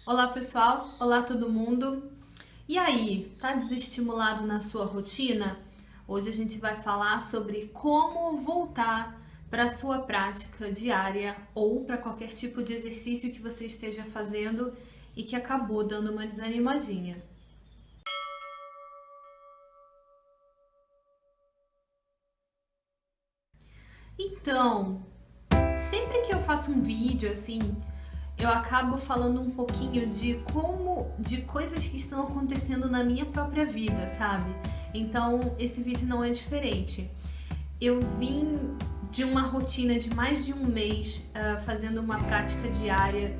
Olá pessoal, olá todo mundo. E aí, tá desestimulado na sua rotina? Hoje a gente vai falar sobre como voltar para a sua prática diária ou para qualquer tipo de exercício que você esteja fazendo e que acabou dando uma desanimadinha. Então, sempre que eu faço um vídeo assim, eu acabo falando um pouquinho de coisas que estão acontecendo na minha própria vida, sabe? Então, esse vídeo não é diferente. Eu vim de uma rotina de mais de um mês fazendo uma prática diária,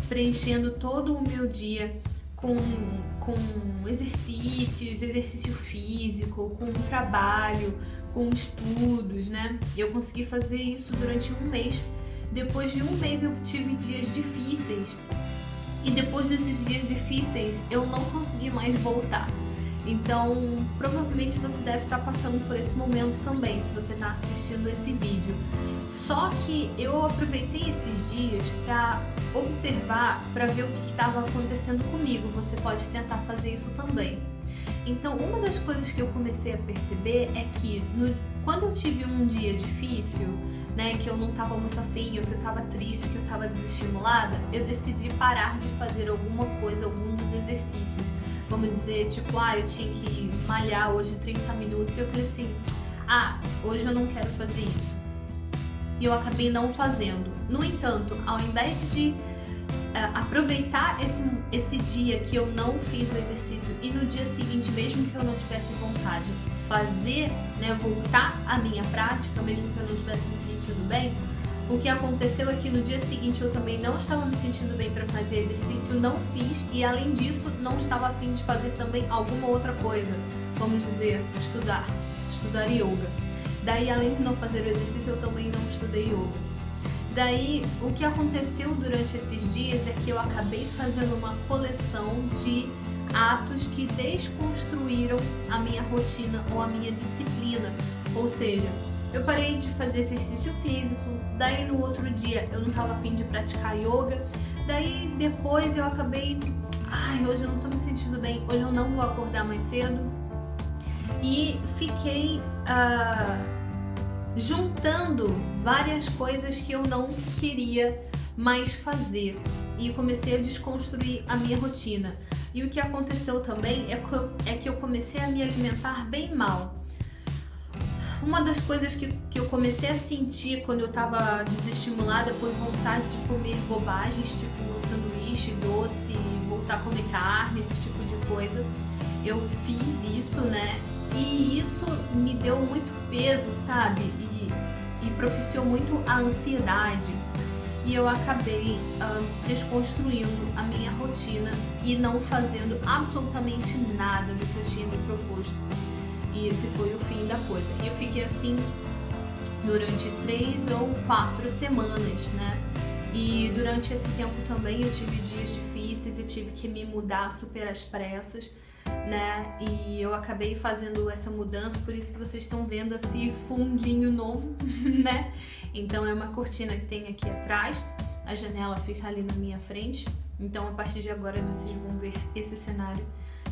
preenchendo todo o meu dia com exercícios, exercício físico, com trabalho, com estudos, né? Eu consegui fazer isso durante um mês. Depois de um mês eu tive dias difíceis e depois desses dias difíceis eu não consegui mais voltar. Então, provavelmente você deve estar passando por esse momento também, se você está assistindo esse vídeo. Só que eu aproveitei esses dias para observar, para ver o que estava acontecendo comigo. Você pode tentar fazer isso também. Então, uma das coisas que eu comecei a perceber é que quando eu tive um dia difícil, né, que eu não estava muito afim, ou que eu estava triste, que eu estava desestimulada, eu decidi parar de fazer alguma coisa, algum dos exercícios. Vamos dizer, tipo, eu tinha que malhar hoje 30 minutos, e eu falei assim, hoje eu não quero fazer isso. E eu acabei não fazendo. No entanto, ao invés de aproveitar esse dia que eu não fiz o exercício e no dia seguinte, mesmo que eu não tivesse vontade, fazer, né, voltar à minha prática, mesmo que eu não estivesse me sentindo bem, o que aconteceu é que no dia seguinte eu também não estava me sentindo bem para fazer exercício, não fiz e além disso não estava a fim de fazer também alguma outra coisa, vamos dizer, estudar yoga. Daí, além de não fazer o exercício, eu também não estudei yoga. Daí, o que aconteceu durante esses dias é que eu acabei fazendo uma coleção de atos que desconstruíram a minha rotina ou a minha disciplina. Ou seja, eu parei de fazer exercício físico, daí no outro dia eu não estava afim de praticar yoga, daí depois eu acabei, hoje eu não estou me sentindo bem, hoje eu não vou acordar mais cedo. E fiquei juntando várias coisas que eu não queria mais fazer e comecei a desconstruir a minha rotina. E o que aconteceu também é que eu comecei a me alimentar bem mal. Uma das coisas que eu comecei a sentir quando eu estava desestimulada foi vontade de comer bobagens, tipo sanduíche, doce, voltar a comer carne, esse tipo de coisa. Eu fiz isso, né? E isso me deu muito peso, sabe? E propiciou muito a ansiedade. E eu acabei desconstruindo a minha rotina e não fazendo absolutamente nada do que eu tinha me proposto. E esse foi o fim da coisa. E eu fiquei assim durante 3 ou 4 semanas, né? E durante esse tempo também eu tive dias difíceis, eu tive que me mudar super às pressas, né? E eu acabei fazendo essa mudança, por isso que vocês estão vendo esse fundinho novo, né? Então é uma cortina que tem aqui atrás, a janela fica ali na minha frente, então a partir de agora vocês vão ver esse cenário.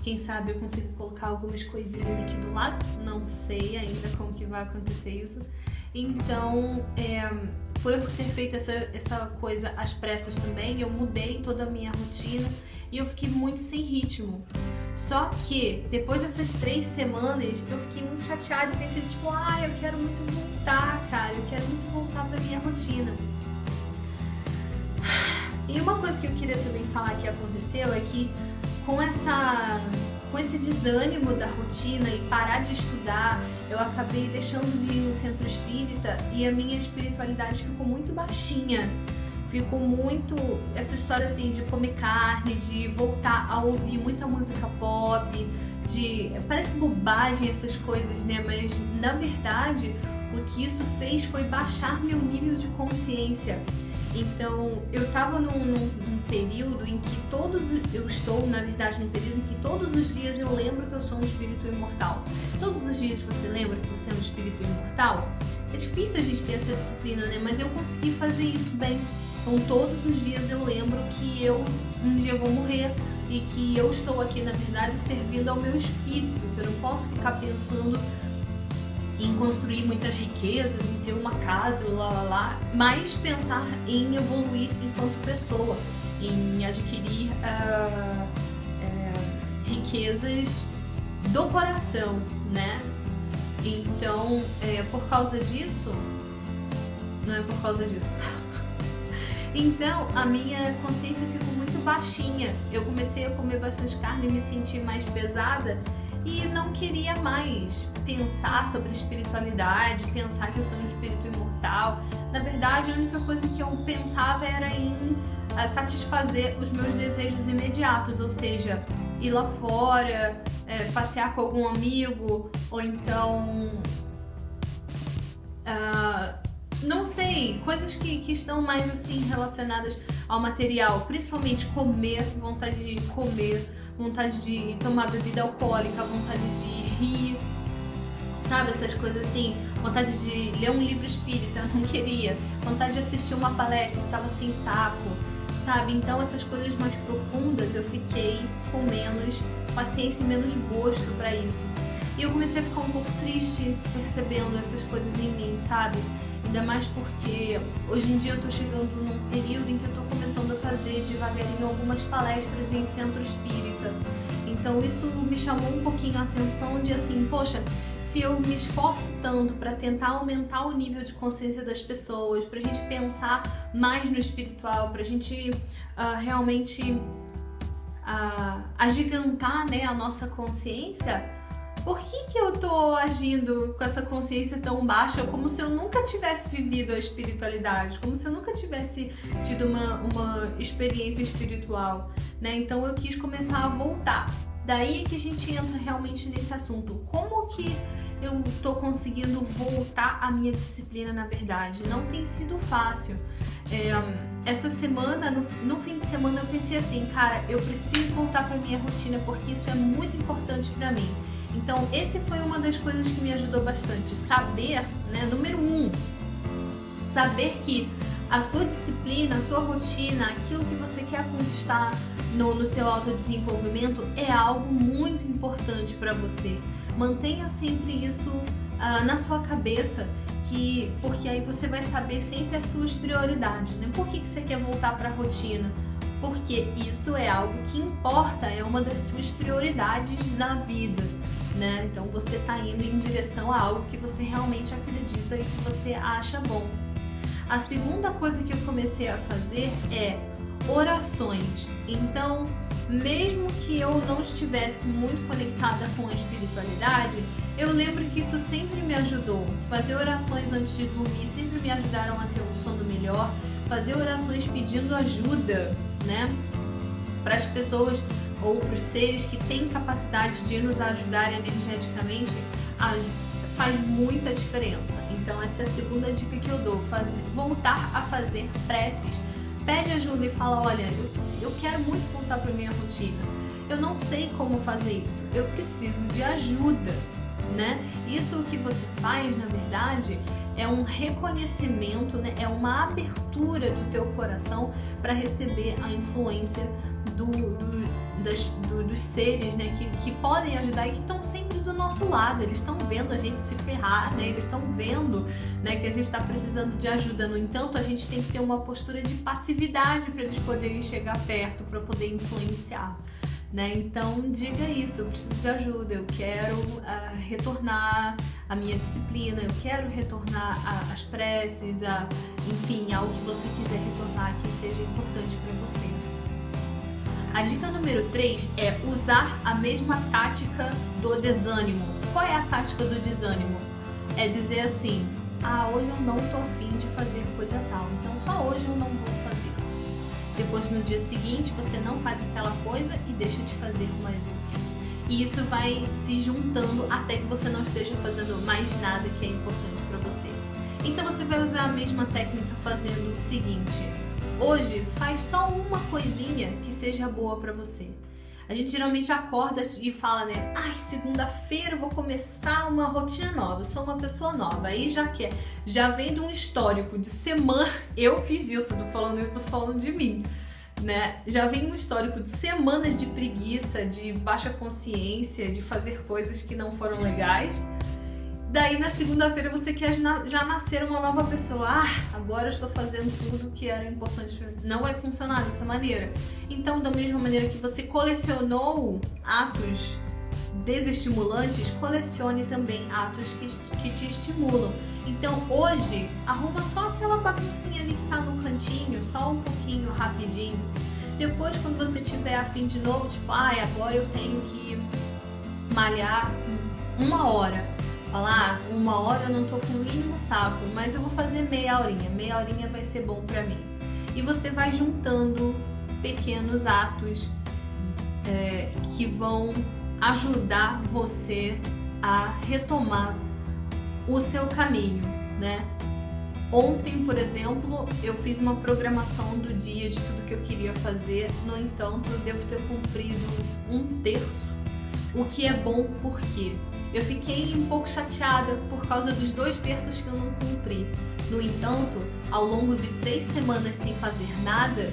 Quem sabe eu consigo colocar algumas coisinhas aqui do lado, não sei ainda como que vai acontecer isso. Então, por eu ter feito essa coisa às pressas também, eu mudei toda a minha rotina e eu fiquei muito sem ritmo. Só que, depois dessas 3 semanas, eu fiquei muito chateada e pensei, tipo, eu quero muito voltar, cara, eu quero muito voltar pra minha rotina. E uma coisa que eu queria também falar que aconteceu é que com esse desânimo da rotina e parar de estudar, eu acabei deixando de ir no centro espírita e a minha espiritualidade ficou muito baixinha. Ficou muito essa história assim de comer carne, de voltar a ouvir muita música pop, parece bobagem essas coisas, né? Mas na verdade o que isso fez foi baixar meu nível de consciência. Então, eu estava num período em que eu estou, na verdade, num período em que todos os dias eu lembro que eu sou um espírito imortal. Todos os dias você lembra que você é um espírito imortal? É difícil a gente ter essa disciplina, né? Mas eu consegui fazer isso bem. Então todos os dias eu lembro que eu um dia vou morrer e que eu estou aqui, na verdade, servindo ao meu espírito. Eu não posso ficar pensando em construir muitas riquezas, em ter uma casa, mas pensar em evoluir enquanto pessoa, em adquirir riquezas do coração, né? Então, por causa disso, não é por causa disso. Então, a minha consciência ficou muito baixinha. Eu comecei a comer bastante carne e me senti mais pesada e não queria mais pensar sobre espiritualidade, pensar que eu sou um espírito imortal. Na verdade, a única coisa que eu pensava era em satisfazer os meus desejos imediatos, ou seja, ir lá fora, passear com algum amigo, ou então não sei, coisas que estão mais assim relacionadas ao material, principalmente comer, vontade de comer, vontade de tomar bebida alcoólica, vontade de rir, sabe, essas coisas assim, vontade de ler um livro espírita, eu não queria, vontade de assistir uma palestra, tava sem saco, sabe, então essas coisas mais profundas eu fiquei com menos paciência e menos gosto pra isso. E eu comecei a ficar um pouco triste percebendo essas coisas em mim, sabe? Ainda mais porque hoje em dia eu tô chegando num período em que eu tô começando a fazer devagarinho algumas palestras em centro espírita. Então isso me chamou um pouquinho a atenção de assim, poxa, se eu me esforço tanto para tentar aumentar o nível de consciência das pessoas, pra gente pensar mais no espiritual, pra gente realmente agigantar, né, a nossa consciência, por que eu tô agindo com essa consciência tão baixa, como se eu nunca tivesse vivido a espiritualidade, como se eu nunca tivesse tido uma experiência espiritual, né? Então eu quis começar a voltar. Daí é que a gente entra realmente nesse assunto. Como que eu tô conseguindo voltar à minha disciplina, na verdade? Não tem sido fácil. Essa semana, no fim de semana, eu pensei assim, cara, eu preciso voltar pra minha rotina porque isso é muito importante pra mim. Então, esse foi uma das coisas que me ajudou bastante. Saber, né, número 1, saber que a sua disciplina, a sua rotina, aquilo que você quer conquistar no seu autodesenvolvimento é algo muito importante para você. Mantenha sempre isso na sua cabeça, porque aí você vai saber sempre as suas prioridades, né? Por que você quer voltar para a rotina? Porque isso é algo que importa, é uma das suas prioridades na vida, né? Então você está indo em direção a algo que você realmente acredita e que você acha bom. A segunda coisa que eu comecei a fazer é orações. Então, mesmo que eu não estivesse muito conectada com a espiritualidade, eu lembro que isso sempre me ajudou. Fazer orações antes de dormir sempre me ajudaram a ter um sono melhor. Fazer orações pedindo ajuda, né, para as pessoas ou para os seres que têm capacidade de nos ajudar energeticamente, faz muita diferença. Então essa é a segunda dica que eu dou, voltar a fazer preces. Pede ajuda e fala, olha, eu quero muito voltar para minha rotina, eu não sei como fazer isso, eu preciso de ajuda, né? Isso que você faz, na verdade, é um reconhecimento, né? É uma abertura do teu coração para receber a influência dos seres, né? Que podem ajudar e que estão sempre do nosso lado. Eles estão vendo a gente se ferrar, né? Eles estão vendo, né, que a gente está precisando de ajuda. No entanto, a gente tem que ter uma postura de passividade para eles poderem chegar perto, para poder influenciar, né? Então diga isso, eu preciso de ajuda, eu quero retornar à minha disciplina, eu quero retornar às preces, enfim, ao que você quiser retornar que seja importante para você. A dica número 3 é usar a mesma tática do desânimo. Qual é a tática do desânimo? É dizer assim, hoje eu não tô afim de fazer coisa tal, então só hoje eu não vou fazer. Depois, no dia seguinte, você não faz aquela coisa e deixa de fazer mais outra. E isso vai se juntando até que você não esteja fazendo mais nada que é importante para você. Então você vai usar a mesma técnica fazendo o seguinte: hoje faz só uma coisinha que seja boa para você. A gente geralmente acorda e fala, né? Ai, segunda-feira eu vou começar uma rotina nova, eu sou uma pessoa nova. Aí já vem de um histórico de semana. Eu fiz isso, tô falando de mim, né? Já vem um histórico de semanas de preguiça, de baixa consciência, de fazer coisas que não foram legais. Daí na segunda-feira você quer já nascer uma nova pessoa. Agora eu estou fazendo tudo que era importante para mim. Não vai funcionar dessa maneira. Então, da mesma maneira que você colecionou atos desestimulantes, colecione também atos que te estimulam. Então, hoje, arruma só aquela baguncinha ali que tá no cantinho, só um pouquinho, rapidinho. Depois, quando você tiver a fim de novo, tipo, agora eu tenho que malhar 1 hora. Falar, 1 hora eu não tô com o mínimo saco, mas eu vou fazer meia horinha vai ser bom pra mim. E você vai juntando pequenos atos que vão ajudar você a retomar o seu caminho, né? Ontem, por exemplo, eu fiz uma programação do dia de tudo que eu queria fazer, no entanto, eu devo ter cumprido 1/3, o que é bom porque eu fiquei um pouco chateada por causa dos 2/3 que eu não cumpri. No entanto, ao longo de 3 semanas sem fazer nada,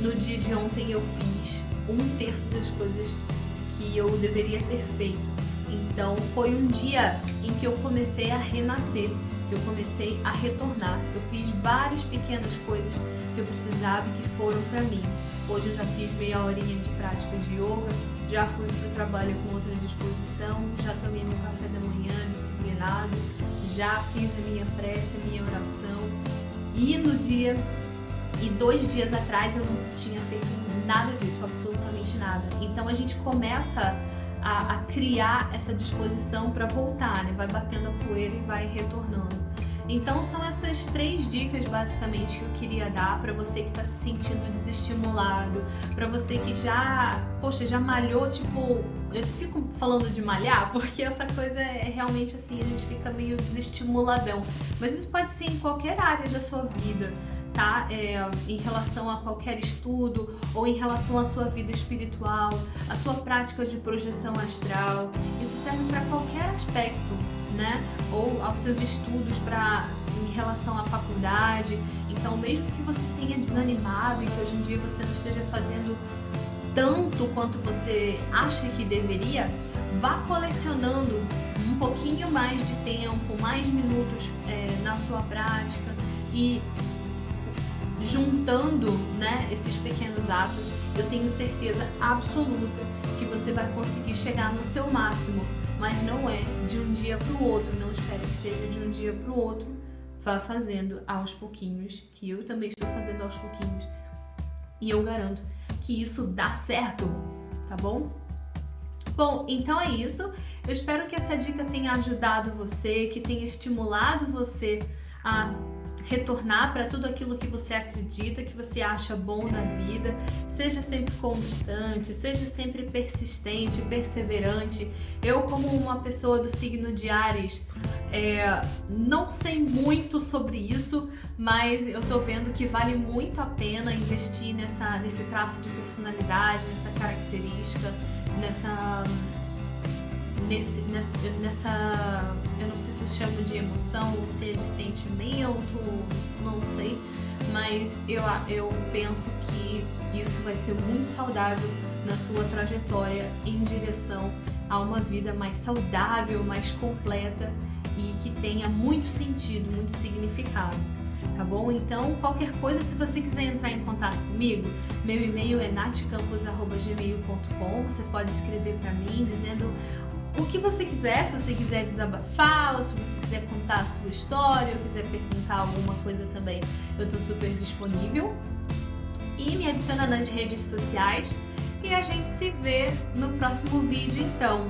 no dia de ontem eu fiz 1/3 das coisas que eu deveria ter feito. Então foi um dia em que eu comecei a renascer, que eu comecei a retornar. Eu fiz várias pequenas coisas que eu precisava e que foram pra mim. Hoje eu já fiz meia horinha de prática de yoga, já fui pro trabalho com outra disposição, já tomei meu café da manhã disciplinado, já fiz a minha prece, a minha oração. E 2 dias atrás eu não tinha feito nada disso, absolutamente nada. Então a gente começa a criar essa disposição para voltar, né? Vai batendo a poeira e vai retornando. Então são essas 3 dicas basicamente que eu queria dar para você que está se sentindo desestimulado, para você que já malhou, tipo, eu fico falando de malhar porque essa coisa é realmente assim, a gente fica meio desestimuladão, mas isso pode ser em qualquer área da sua vida, tá? Em relação a qualquer estudo ou em relação à sua vida espiritual, a sua prática de projeção astral, isso serve para qualquer aspecto, né? Ou aos seus estudos em relação à faculdade. Então, mesmo que você tenha desanimado e que hoje em dia você não esteja fazendo tanto quanto você acha que deveria, vá colecionando um pouquinho mais de tempo, mais minutos na sua prática e juntando, né, esses pequenos atos, eu tenho certeza absoluta que você vai conseguir chegar no seu máximo. Mas não é de um dia para o outro, não espere que seja de um dia para o outro. Vá fazendo aos pouquinhos, que eu também estou fazendo aos pouquinhos. E eu garanto que isso dá certo, tá bom? Bom, então é isso. Eu espero que essa dica tenha ajudado você, que tenha estimulado você a retornar para tudo aquilo que você acredita, que você acha bom na vida. Seja sempre constante, seja sempre persistente, perseverante. Eu, como uma pessoa do signo de Áries, não sei muito sobre isso, mas eu tô vendo que vale muito a pena investir nesse traço de personalidade, nessa característica, eu não sei se eu chamo de emoção ou se é de sentimento, não sei, mas eu penso que isso vai ser muito saudável na sua trajetória em direção a uma vida mais saudável, mais completa e que tenha muito sentido, muito significado. Tá bom? Então, qualquer coisa, se você quiser entrar em contato comigo, meu e-mail é natcampos@gmail.com. Você pode escrever para mim dizendo o que você quiser, se você quiser desabafar, ou se você quiser contar a sua história, ou quiser perguntar alguma coisa também, eu estou super disponível. E me adiciona nas redes sociais e a gente se vê no próximo vídeo então.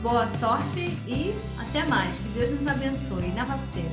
Boa sorte e até mais. Que Deus nos abençoe. Namastê.